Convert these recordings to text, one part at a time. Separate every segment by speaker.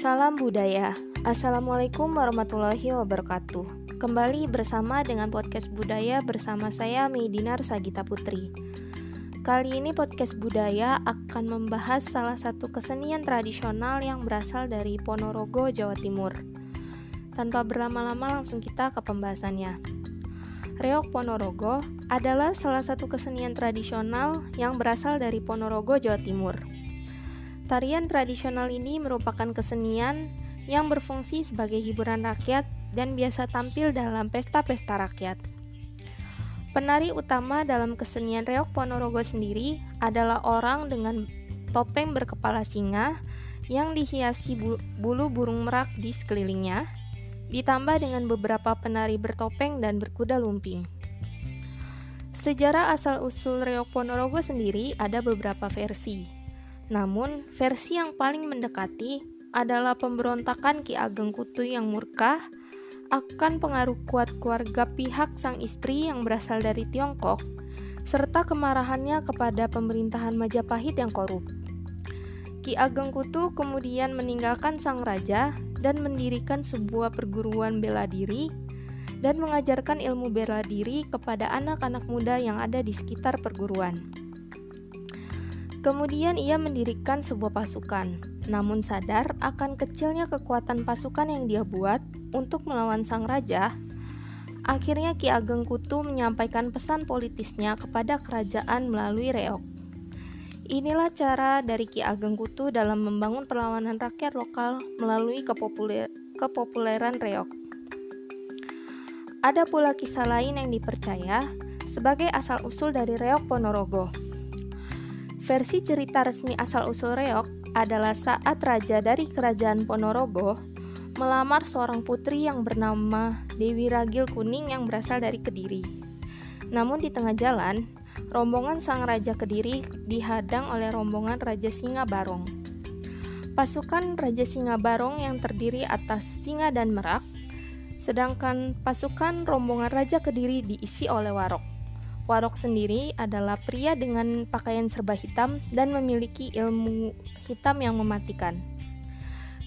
Speaker 1: Salam budaya. Assalamualaikum warahmatullahi wabarakatuh. Kembali bersama dengan podcast budaya bersama saya Meidinar Sagita Putri. Kali ini podcast budaya akan membahas salah satu kesenian tradisional yang berasal dari Ponorogo, Jawa Timur. Tanpa berlama-lama langsung kita ke pembahasannya. Reog Ponorogo adalah salah satu kesenian tradisional yang berasal dari Ponorogo, Jawa Timur. Tarian tradisional ini merupakan kesenian yang berfungsi sebagai hiburan rakyat dan biasa tampil dalam pesta-pesta rakyat. Penari utama dalam kesenian Reog Ponorogo sendiri adalah orang dengan topeng berkepala singa yang dihiasi bulu burung merak di sekelilingnya, ditambah dengan beberapa penari bertopeng dan berkuda lumping. Sejarah asal-usul Reog Ponorogo sendiri ada beberapa versi. Namun, versi yang paling mendekati adalah pemberontakan Ki Ageng Kutu yang murka akan pengaruh kuat keluarga pihak sang istri yang berasal dari Tiongkok, serta kemarahannya kepada pemerintahan Majapahit yang korup. Ki Ageng Kutu kemudian meninggalkan sang raja dan mendirikan sebuah perguruan bela diri dan mengajarkan ilmu bela diri kepada anak-anak muda yang ada di sekitar perguruan. Kemudian ia mendirikan sebuah pasukan, namun sadar akan kecilnya kekuatan pasukan yang dia buat untuk melawan sang raja. Akhirnya Ki Ageng Kutu menyampaikan pesan politisnya kepada kerajaan melalui reog. Inilah cara dari Ki Ageng Kutu dalam membangun perlawanan rakyat lokal melalui kepopuleran reog. Ada pula kisah lain yang dipercaya sebagai asal-usul dari Reog Ponorogo. Versi cerita resmi asal-usul reog adalah saat raja dari kerajaan Ponorogo melamar seorang putri yang bernama Dewi Ragil Kuning yang berasal dari Kediri. Namun di tengah jalan, rombongan sang raja Kediri dihadang oleh rombongan Raja Singa Barong. Pasukan Raja Singa Barong yang terdiri atas singa dan merak, sedangkan pasukan rombongan Raja Kediri diisi oleh warok. Warok sendiri adalah pria dengan pakaian serba hitam dan memiliki ilmu hitam yang mematikan.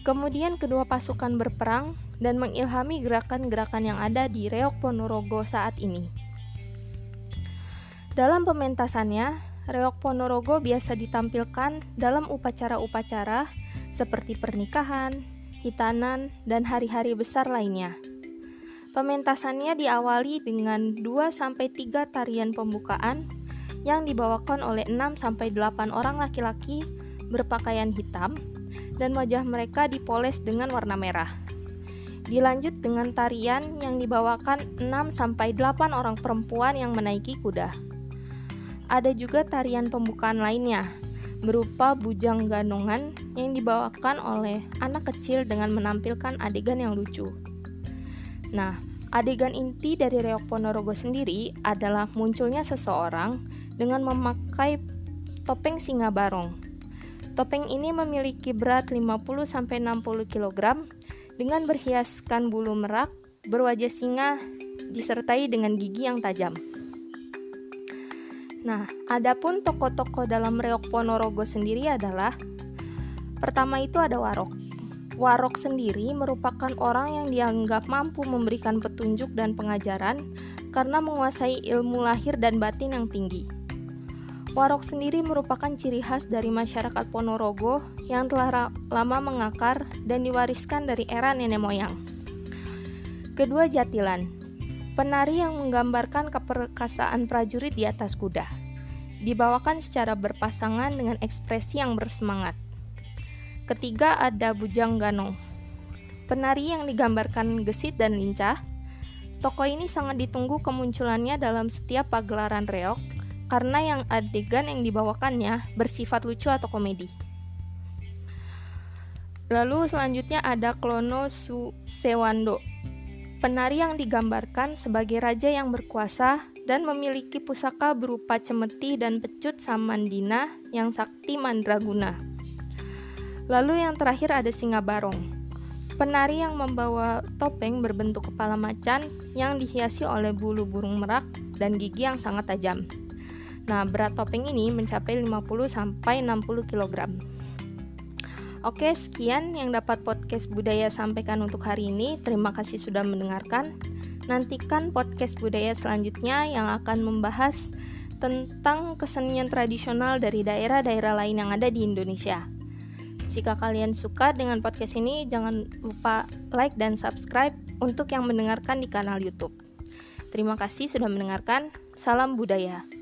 Speaker 1: Kemudian kedua pasukan berperang dan mengilhami gerakan-gerakan yang ada di Reog Ponorogo saat ini. Dalam pementasannya, Reog Ponorogo biasa ditampilkan dalam upacara-upacara seperti pernikahan, hitanan, dan hari-hari besar lainnya. Pementasannya diawali dengan 2-3 tarian pembukaan yang dibawakan oleh 6-8 orang laki-laki berpakaian hitam dan wajah mereka dipoles dengan warna merah. Dilanjut dengan tarian yang dibawakan 6-8 orang perempuan yang menaiki kuda. Ada juga tarian pembukaan lainnya berupa bujang ganongan yang dibawakan oleh anak kecil dengan menampilkan adegan yang lucu. Nah, adegan inti dari Reog Ponorogo sendiri adalah munculnya seseorang dengan memakai topeng singa barong. Topeng ini memiliki berat 50-60 kg dengan berhiaskan bulu merak, berwajah singa, disertai dengan gigi yang tajam. Nah, adapun tokoh-tokoh dalam Reog Ponorogo sendiri adalah pertama itu ada warok. Warok sendiri merupakan orang yang dianggap mampu memberikan petunjuk dan pengajaran karena menguasai ilmu lahir dan batin yang tinggi. Warok sendiri merupakan ciri khas dari masyarakat Ponorogo yang telah lama mengakar dan diwariskan dari era nenek moyang. Kedua, jatilan. Penari yang menggambarkan keperkasaan prajurit di atas kuda. Dibawakan secara berpasangan dengan ekspresi yang bersemangat. Ketiga, ada bujang ganong. Penari yang digambarkan gesit dan lincah. Tokoh ini sangat ditunggu kemunculannya dalam setiap pagelaran reog karena yang adegan yang dibawakannya bersifat lucu atau komedi. Lalu selanjutnya ada Klono Sewando. Penari yang digambarkan sebagai raja yang berkuasa dan memiliki pusaka berupa cemeti dan pecut Samandina yang sakti mandraguna. Lalu yang terakhir ada Singa Barong, penari yang membawa topeng berbentuk kepala macan yang dihiasi oleh bulu burung merak dan gigi yang sangat tajam. Nah, berat topeng ini mencapai 50-60 kg. Oke, sekian yang dapat podcast budaya sampaikan untuk hari ini. Terima kasih sudah mendengarkan. Nantikan podcast budaya selanjutnya yang akan membahas tentang kesenian tradisional dari daerah-daerah lain yang ada di Indonesia. Jika kalian suka dengan podcast ini, jangan lupa like dan subscribe untuk yang mendengarkan di kanal YouTube. Terima kasih sudah mendengarkan. Salam budaya.